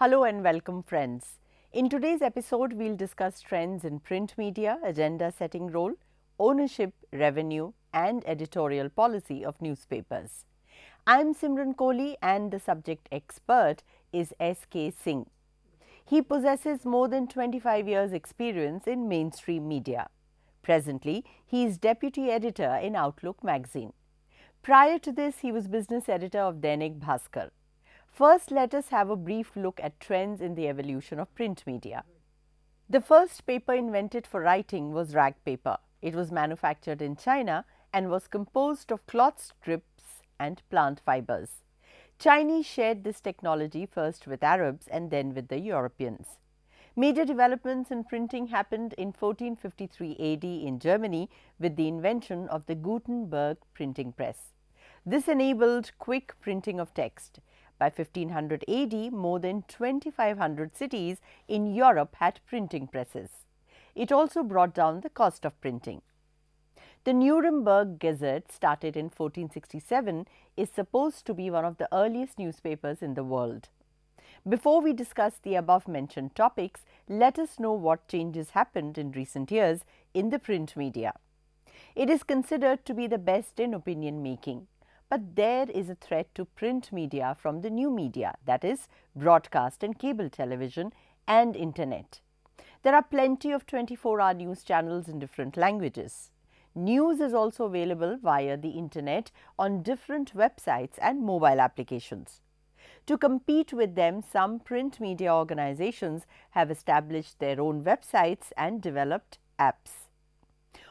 Hello and welcome, friends. In today's episode, we'll discuss trends in print media, agenda setting role, ownership, revenue, and editorial policy of newspapers. I'm Simran Kohli and the subject expert is S.K. Singh. He possesses more than 25 years' experience in mainstream media. Presently, he is deputy editor in Outlook magazine. Prior to this, he was business editor of Dainik Bhaskar. First, let us have a brief look at trends in the evolution of print media. The first paper invented for writing was rag paper. It was manufactured in China and was composed of cloth strips and plant fibers. Chinese shared this technology first with Arabs and then with the Europeans. Major developments in printing happened in 1453 AD in Germany with the invention of the Gutenberg printing press. This enabled quick printing of text. By 1500 AD, more than 2500 cities in Europe had printing presses. It also brought down the cost of printing. The Nuremberg Gazette, started in 1467, is supposed to be one of the earliest newspapers in the world. Before we discuss the above mentioned topics, let us know what changes happened in recent years in the print media. It is considered to be the best in opinion making. But there is a threat to print media from the new media, that is, broadcast and cable television and internet. There are plenty of 24-hour news channels in different languages. News is also available via the internet on different websites and mobile applications. To compete with them, some print media organizations have established their own websites and developed apps.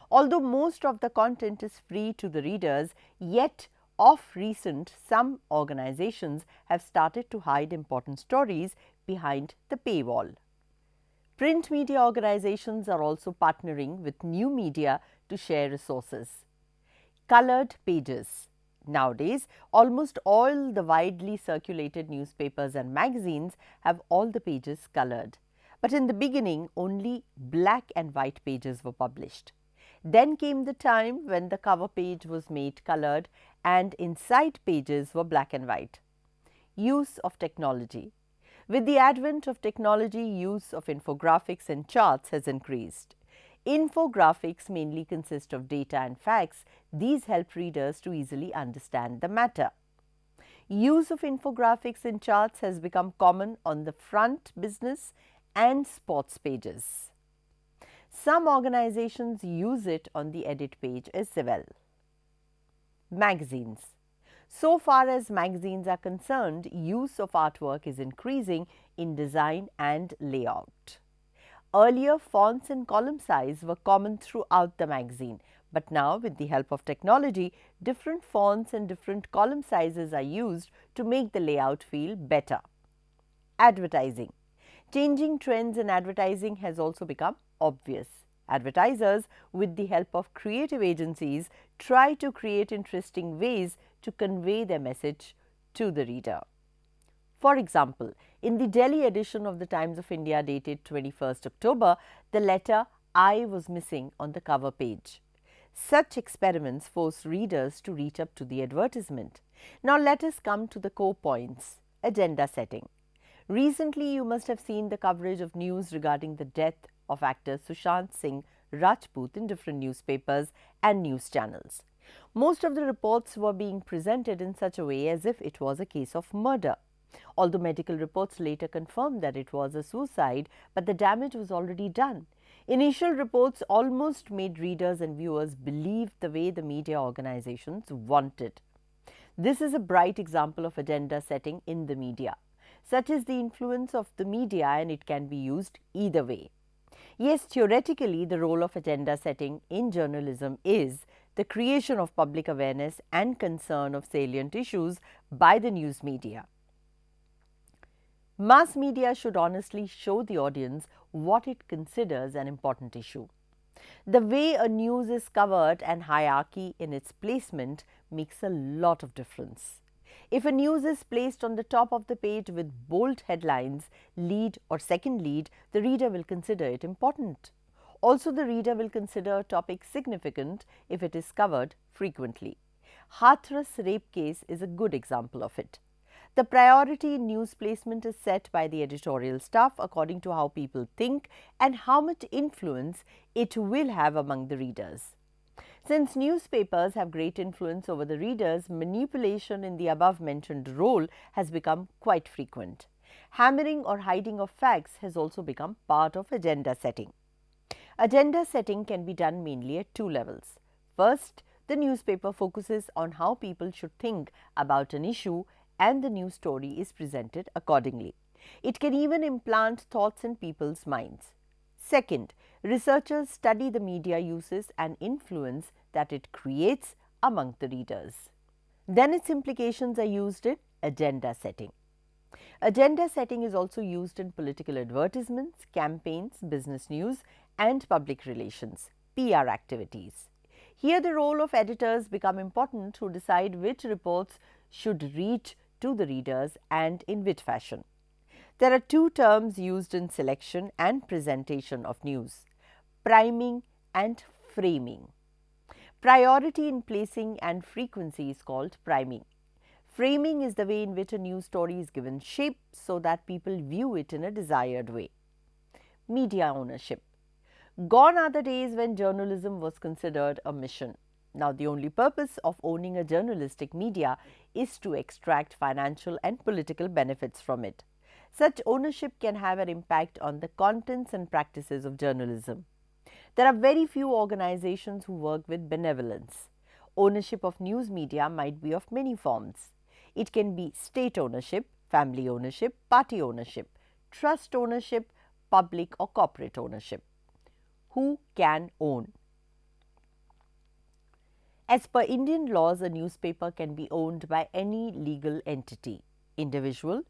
Although most of the content is free to the readers, yet of recent, some organizations have started to hide important stories behind the paywall. Print media organizations are also partnering with new media to share resources. Colored pages. Nowadays, almost all the widely circulated newspapers and magazines have all the pages colored. But in the beginning, only black and white pages were published. Then came the time when the cover page was made colored and inside pages were black and white. Use of technology. With the advent of technology, use of infographics and charts has increased. Infographics mainly consist of data and facts. These help readers to easily understand the matter. Use of infographics and charts has become common on the front, business and sports pages. Some organizations use it on the edit page as well. Magazines. So far as magazines are concerned, use of artwork is increasing in design and layout. Earlier, fonts and column size were common throughout the magazine, but now with the help of technology, different fonts and different column sizes are used to make the layout feel better. Advertising. Changing trends in advertising has also become obvious. Advertisers, with the help of creative agencies, try to create interesting ways to convey their message to the reader. For example, in the Delhi edition of the Times of India dated 21st October, the letter I was missing on the cover page. Such experiments force readers to reach up to the advertisement. Now let us come to the core points. Agenda setting. Recently, you must have seen the coverage of news regarding the death of actor Sushant Singh Rajput in different newspapers and news channels. Most of the reports were being presented in such a way as if it was a case of murder. Although medical reports later confirmed that it was a suicide, but the damage was already done. Initial reports almost made readers and viewers believe the way the media organizations wanted. This is a bright example of agenda setting in the media. Such is the influence of the media, and it can be used either way. Yes, theoretically, the role of agenda setting in journalism is the creation of public awareness and concern of salient issues by the news media. Mass media should honestly show the audience what it considers an important issue. The way a news is covered and hierarchy in its placement makes a lot of difference. If a news is placed on the top of the page with bold headlines, lead or second lead, the reader will consider it important. Also, the reader will consider a topic significant if it is covered frequently. Hathras rape case is a good example of it. The priority in news placement is set by the editorial staff according to how people think and how much influence it will have among the readers. Since newspapers have great influence over the readers, manipulation in the above mentioned role has become quite frequent. Hammering or hiding of facts has also become part of agenda setting. Agenda setting can be done mainly at two levels. First, the newspaper focuses on how people should think about an issue and the news story is presented accordingly. It can even implant thoughts in people's minds. Second, researchers study the media uses and influence that it creates among the readers. Then its implications are used in agenda setting. Agenda setting is also used in political advertisements, campaigns, business news, and public relations (PR) activities. Here, the role of editors become important who decide which reports should reach to the readers and in which fashion. There are two terms used in selection and presentation of news: priming and framing. Priority in placing and frequency is called priming. Framing is the way in which a news story is given shape so that people view it in a desired way. Media ownership. Gone are the days when journalism was considered a mission. Now, the only purpose of owning a journalistic media is to extract financial and political benefits from it. Such ownership can have an impact on the contents and practices of journalism. There are very few organizations who work with benevolence. Ownership of news media might be of many forms. It can be state ownership, family ownership, party ownership, trust ownership, public or corporate ownership. Who can own? As per Indian laws, a newspaper can be owned by any legal entity, individual,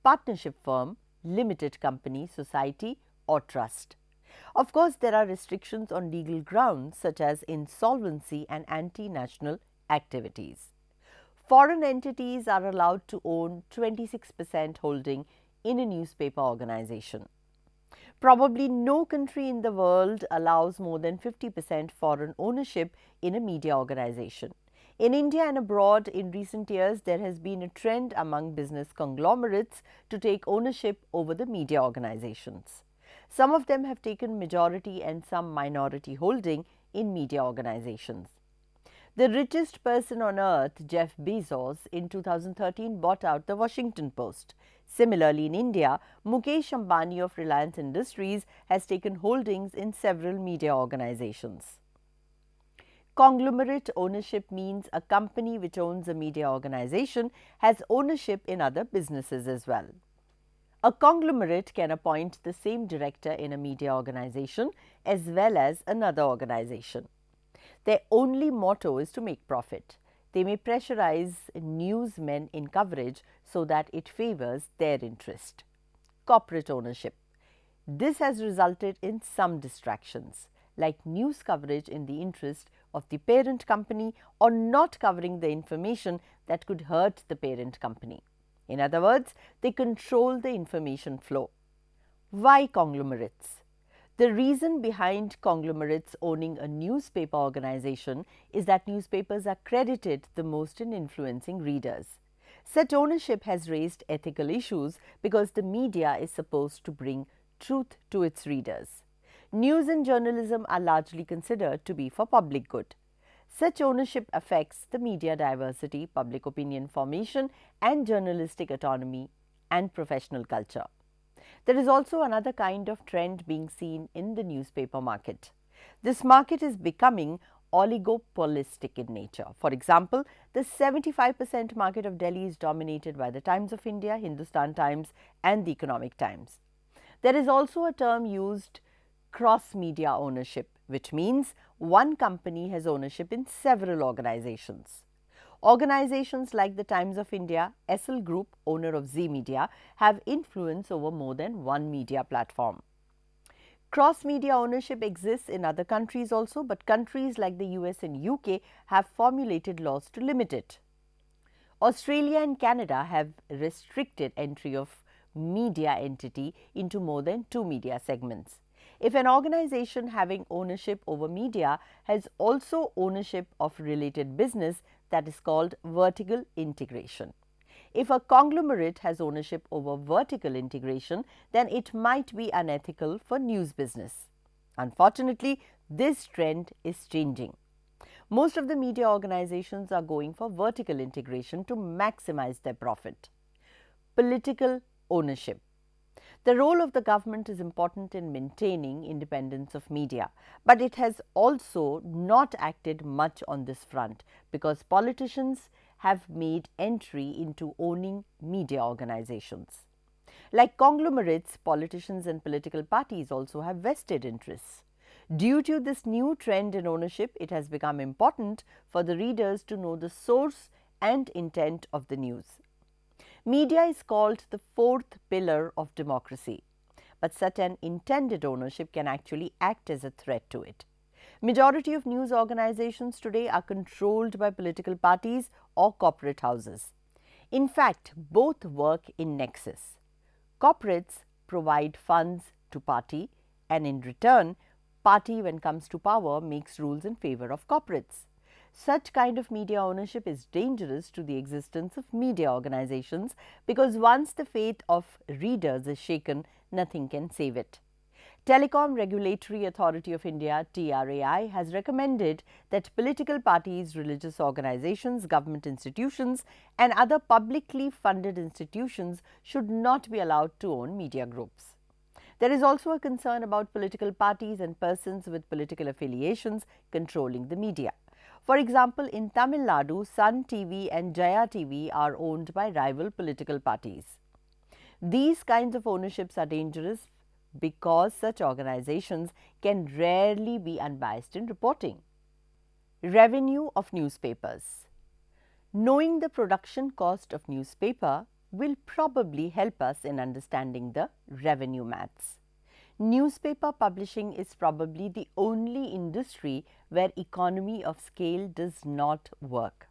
partnership firm, limited company, society or trust. Of course, there are restrictions on legal grounds such as insolvency and anti-national activities. Foreign entities are allowed to own 26% holding in a newspaper organization. Probably no country in the world allows more than 50% foreign ownership in a media organization. In India and abroad, in recent years, there has been a trend among business conglomerates to take ownership over the media organizations. Some of them have taken majority and some minority holding in media organizations. The richest person on earth, Jeff Bezos, in 2013 bought out the Washington Post. Similarly, in India, Mukesh Ambani of Reliance Industries has taken holdings in several media organizations. Conglomerate ownership means a company which owns a media organization has ownership in other businesses as well. A conglomerate can appoint the same director in a media organization as well as another organization. Their only motto is to make profit. They may pressurize newsmen in coverage so that it favors their interest. Corporate ownership. This has resulted in some distractions, like news coverage in the interest of the parent company or not covering the information that could hurt the parent company. In other words, they control the information flow. Why conglomerates? The reason behind conglomerates owning a newspaper organization is that newspapers are credited the most in influencing readers. Such ownership has raised ethical issues because the media is supposed to bring truth to its readers. News and journalism are largely considered to be for public good. Such ownership affects the media diversity, public opinion formation, and journalistic autonomy and professional culture. There is also another kind of trend being seen in the newspaper market. This market is becoming oligopolistic in nature. For example, the 75% market of Delhi is dominated by the Times of India, Hindustan Times, and the Economic Times. There is also a term used, cross-media ownership, which means one company has ownership in several organizations. Organizations like the Times of India, Essel Group, owner of Zee Media, have influence over more than one media platform. Cross-media ownership exists in other countries also, but countries like the US and UK have formulated laws to limit it. Australia and Canada have restricted entry of media entity into more than two media segments. If an organization having ownership over media has also ownership of related business, that is called vertical integration. If a conglomerate has ownership over vertical integration, then it might be unethical for news business. Unfortunately, this trend is changing. Most of the media organizations are going for vertical integration to maximize their profit. Political ownership. The role of the government is important in maintaining independence of media, but it has also not acted much on this front because politicians have made entry into owning media organizations. Like conglomerates, politicians and political parties also have vested interests. Due to this new trend in ownership, it has become important for the readers to know the source and intent of the news. Media is called the fourth pillar of democracy, but such an intended ownership can actually act as a threat to it. Majority of news organizations today are controlled by political parties or corporate houses. In fact, both work in nexus. Corporates provide funds to party, and in return, party when comes to power makes rules in favor of corporates. Such kind of media ownership is dangerous to the existence of media organizations because once the fate of readers is shaken, nothing can save it. Telecom Regulatory Authority of India (TRAI) has recommended that political parties, religious organizations, government institutions and other publicly funded institutions should not be allowed to own media groups. There is also a concern about political parties and persons with political affiliations controlling the media. For example, in Tamil Nadu, Sun TV and Jaya TV are owned by rival political parties. These kinds of ownerships are dangerous because such organizations can rarely be unbiased in reporting. Revenue of newspapers. Knowing the production cost of newspaper will probably help us in understanding the revenue maths. Newspaper publishing is probably the only industry where economy of scale does not work.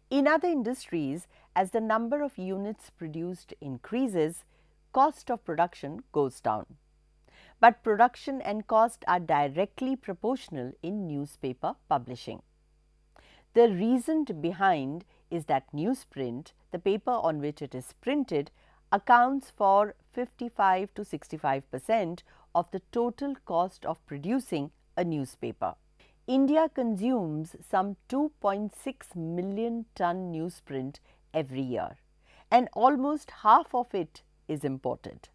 In other industries, as the number of units produced increases, cost of production goes down. But production and cost are directly proportional in newspaper publishing. The reason behind is that newsprint, the paper on which it is printed, accounts for 55 to 65% of the total cost of producing a newspaper. India consumes some 2.6 million ton newsprint every year, and almost half of it is imported.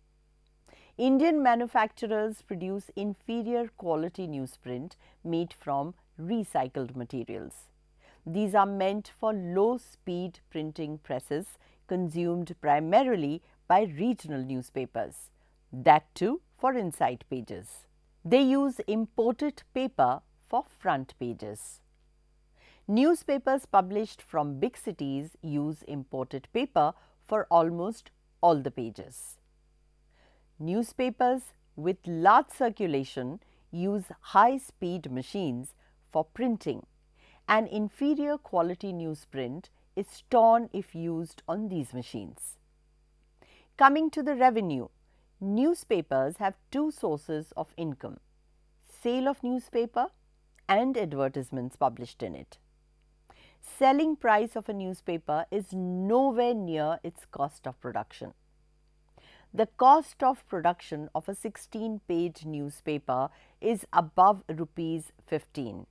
Indian manufacturers produce inferior quality newsprint made from recycled materials. These are meant for low-speed printing presses consumed primarily by regional newspapers, that too for inside pages. They use imported paper for front pages. Newspapers published from big cities use imported paper for almost all the pages. Newspapers with large circulation use high-speed machines for printing. An inferior quality newsprint is torn if used on these machines. Coming to the revenue, newspapers have two sources of income: sale of newspaper and advertisements published in it. Selling price of a newspaper is nowhere near its cost of production. The cost of production of a 16-page newspaper is above rupees 15,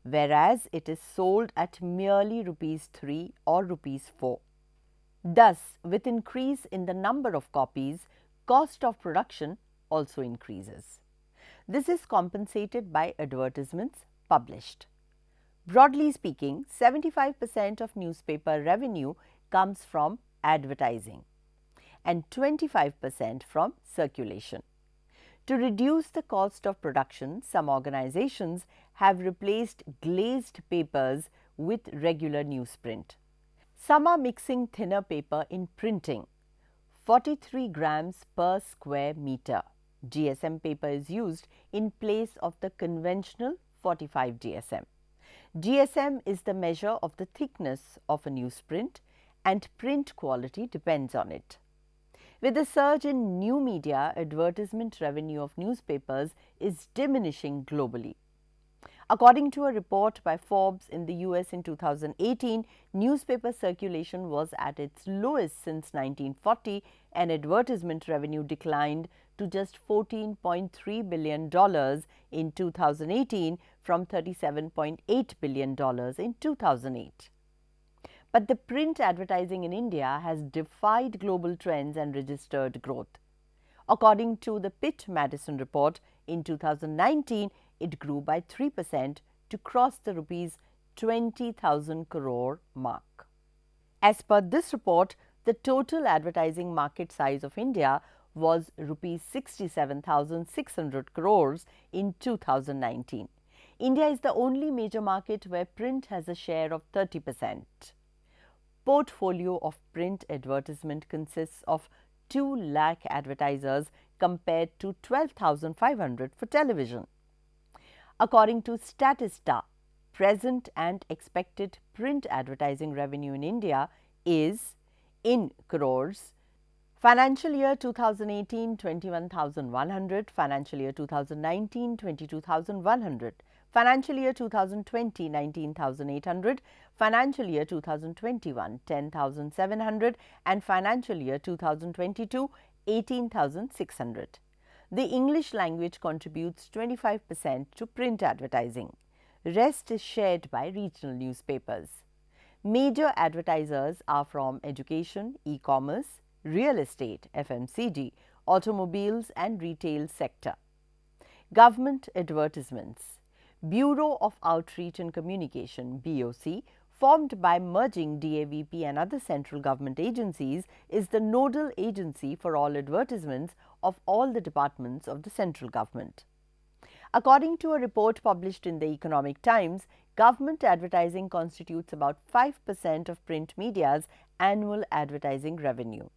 whereas it is sold at merely rupees 3 or rupees 4. Thus, with increase in the number of copies, cost of production also increases. This is compensated by advertisements published. Broadly speaking, 75% of newspaper revenue comes from advertising and 25% from circulation. To reduce the cost of production, some organizations have replaced glazed papers with regular newsprint. Some are mixing thinner paper in printing. 43 grams per square meter GSM paper is used in place of the conventional 45 GSM. GSM is the measure of the thickness of a newsprint, and print quality depends on it. With the surge in new media, advertisement revenue of newspapers is diminishing globally. According to a report by Forbes in the US in 2018, newspaper circulation was at its lowest since 1940 and advertisement revenue declined to just $14.3 billion in 2018 from $37.8 billion in 2008. But the print advertising in India has defied global trends and registered growth. According to the Pitt Madison report, in 2019, it grew by 3% to cross the rupees 20,000 crore mark. As per this report, the total advertising market size of India was rupees 67,600 crores in 2019. India is the only major market where print has a share of 30%. Portfolio of print advertisement consists of 2 lakh advertisers compared to 12,500 for television. According to Statista, present and expected print advertising revenue in India is in crores. Financial year 2018 21,100, financial year 2019 22,100, financial year 2020 19,800, financial year 2021 10,700 and financial year 2022 18,600. The English language contributes 25% to print advertising. Rest is shared by regional newspapers. Major advertisers are from education, e-commerce, real estate, FMCG, automobiles and retail sector. Government advertisements. Bureau of Outreach and Communication (BOC), formed by merging DAVP and other central government agencies, is the nodal agency for all advertisements of all the departments of the central government. According to a report published in the Economic Times, government advertising constitutes about 5% of print media's annual advertising revenue.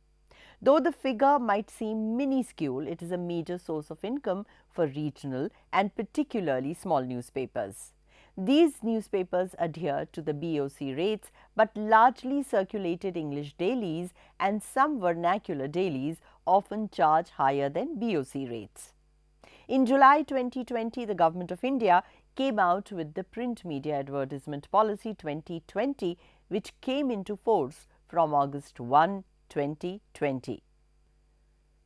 Though the figure might seem minuscule, it is a major source of income for regional and particularly small newspapers. These newspapers adhere to the BOC rates but largely circulated English dailies and some vernacular dailies often charge higher than BOC rates. In July 2020, the Government of India came out with the Print Media Advertisement Policy 2020, which came into force from August 1, 2020.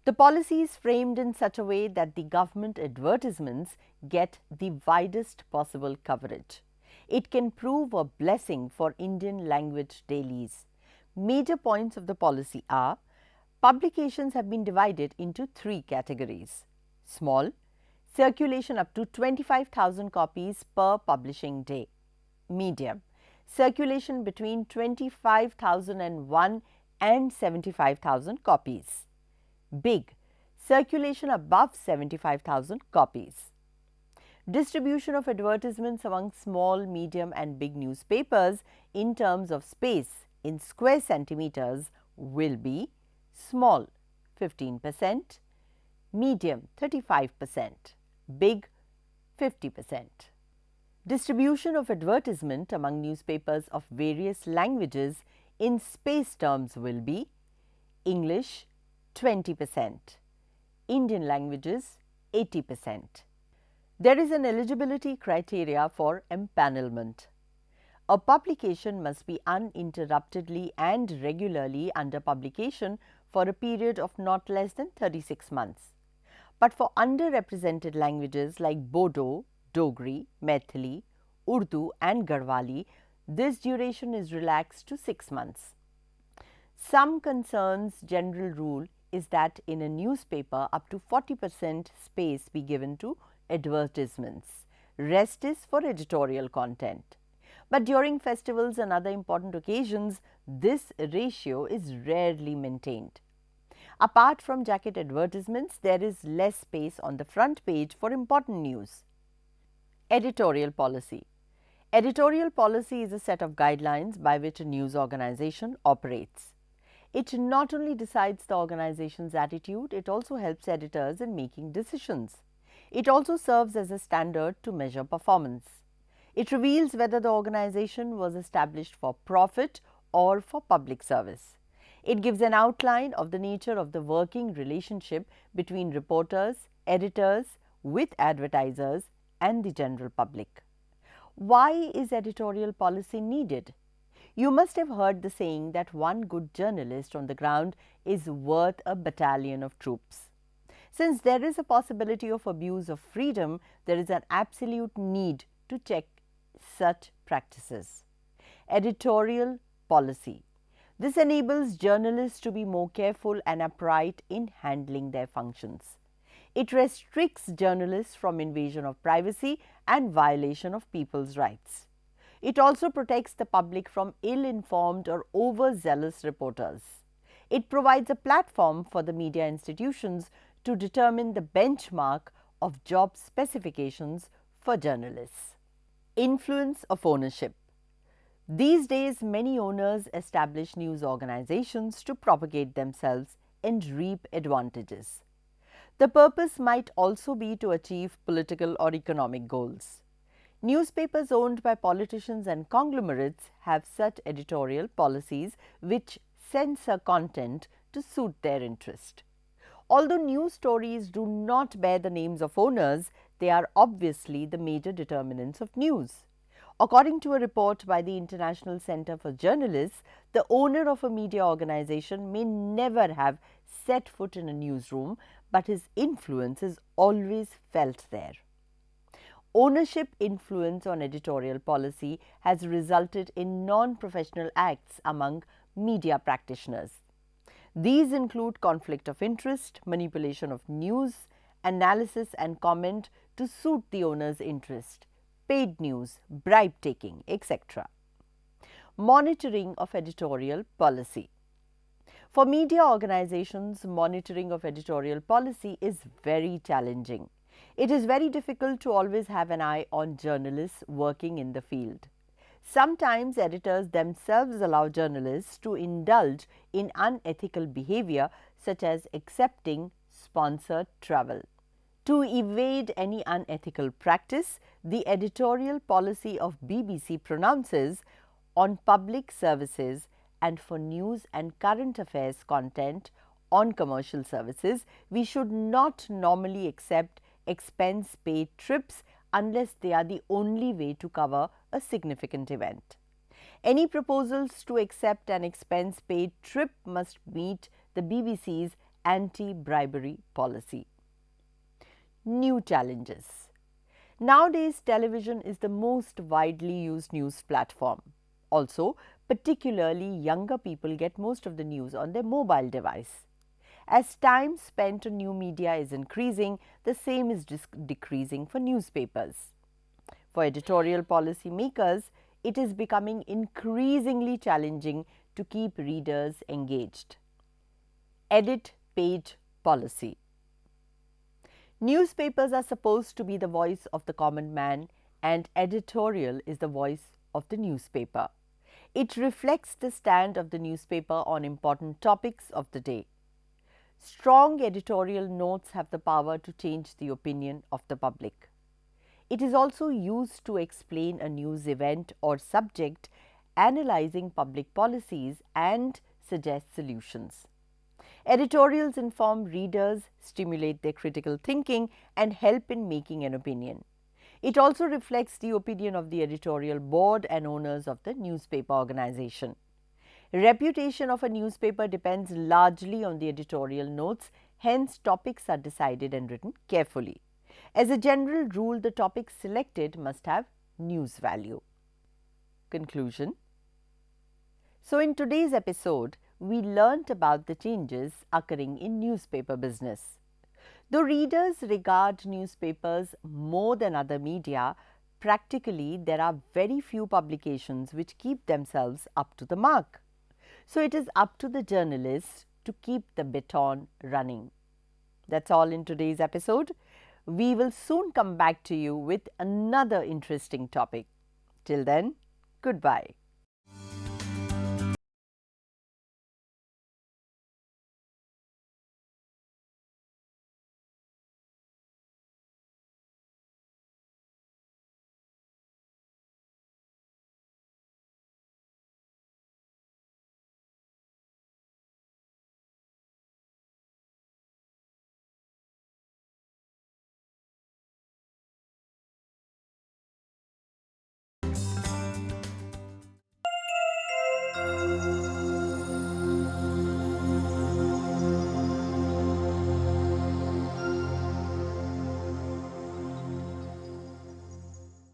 The policy is framed in such a way that the government advertisements get the widest possible coverage. It can prove a blessing for Indian language dailies. Major points of the policy are: publications have been divided into 3 categories. Small, circulation up to 25,000 copies per publishing day. Medium, circulation between 25,001 and 75,000 copies. Big, circulation above 75,000 copies. Distribution of advertisements among small, medium and big newspapers in terms of space in square centimeters will be: small 15%, medium 35%, big 50%. Distribution of advertisement among newspapers of various languages in space terms will be: English 20%, Indian languages 80%. There is an eligibility criteria for empanelment. A publication must be uninterruptedly and regularly under publication for a period of not less than 36 months. But for underrepresented languages like Bodo, Dogri, Maithili, Urdu and Garhwali, this duration is relaxed to 6 months. Some concerns general rule is that in a newspaper up to 40% space be given to advertisements. Rest is for editorial content. But during festivals and other important occasions, this ratio is rarely maintained. Apart from jacket advertisements, there is less space on the front page for important news. Editorial policy. Editorial policy is a set of guidelines by which a news organization operates. It not only decides the organization's attitude, it also helps editors in making decisions. It also serves as a standard to measure performance. It reveals whether the organization was established for profit or for public service. It gives an outline of the nature of the working relationship between reporters, editors, with advertisers, and the general public. Why is editorial policy needed? You must have heard the saying that one good journalist on the ground is worth a battalion of troops. Since there is a possibility of abuse of freedom, there is an absolute need to check such practices. Editorial policy. This enables journalists to be more careful and upright in handling their functions. It restricts journalists from invasion of privacy and violation of people's rights. It also protects the public from ill-informed or overzealous reporters. It provides a platform for the media institutions to determine the benchmark of job specifications for journalists. Influence of ownership. These days, many owners establish news organizations to propagate themselves and reap advantages. The purpose might also be to achieve political or economic goals. Newspapers owned by politicians and conglomerates have such editorial policies which censor content to suit their interest. Although news stories do not bear the names of owners, they are obviously the major determinants of news. According to a report by the International Center for Journalists, the owner of a media organization may never have set foot in a newsroom, but his influence is always felt there. Ownership influence on editorial policy has resulted in non-professional acts among media practitioners. These include conflict of interest, manipulation of news, analysis and comment to suit the owner's interest, paid news, bribe taking, etc. Monitoring of editorial policy. For media organizations, monitoring of editorial policy is very challenging. It is very difficult to always have an eye on journalists working in the field. Sometimes editors themselves allow journalists to indulge in unethical behavior such as accepting sponsored travel. To evade any unethical practice, the editorial policy of BBC pronounces on public services and for news and current affairs content on commercial services, we should not normally accept expense-paid trips unless they are the only way to cover a significant event. Any proposals to accept an expense-paid trip must meet the BBC's anti-bribery policy. New challenges. Nowadays, television is the most widely used news platform. Also, particularly younger people get most of the news on their mobile device. As time spent on new media is increasing, the same is decreasing for newspapers. For editorial policy makers, it is becoming increasingly challenging to keep readers engaged. Edit page policy. Newspapers are supposed to be the voice of the common man, and editorial is the voice of the newspaper. It reflects the stand of the newspaper on important topics of the day. Strong editorial notes have the power to change the opinion of the public. It is also used to explain a news event or subject, analyzing public policies and suggest solutions. Editorials inform readers, stimulate their critical thinking, and help in making an opinion. It also reflects the opinion of the editorial board and owners of the newspaper organization. Reputation of a newspaper depends largely on the editorial notes, hence topics are decided and written carefully. As a general rule, the topics selected must have news value. Conclusion. So, in today's episode, we learnt about the changes occurring in newspaper business. Though readers regard newspapers more than other media, practically there are very few publications which keep themselves up to the mark. So, it is up to the journalists to keep the baton running. That's all in today's episode. We will soon come back to you with another interesting topic. Till then, goodbye.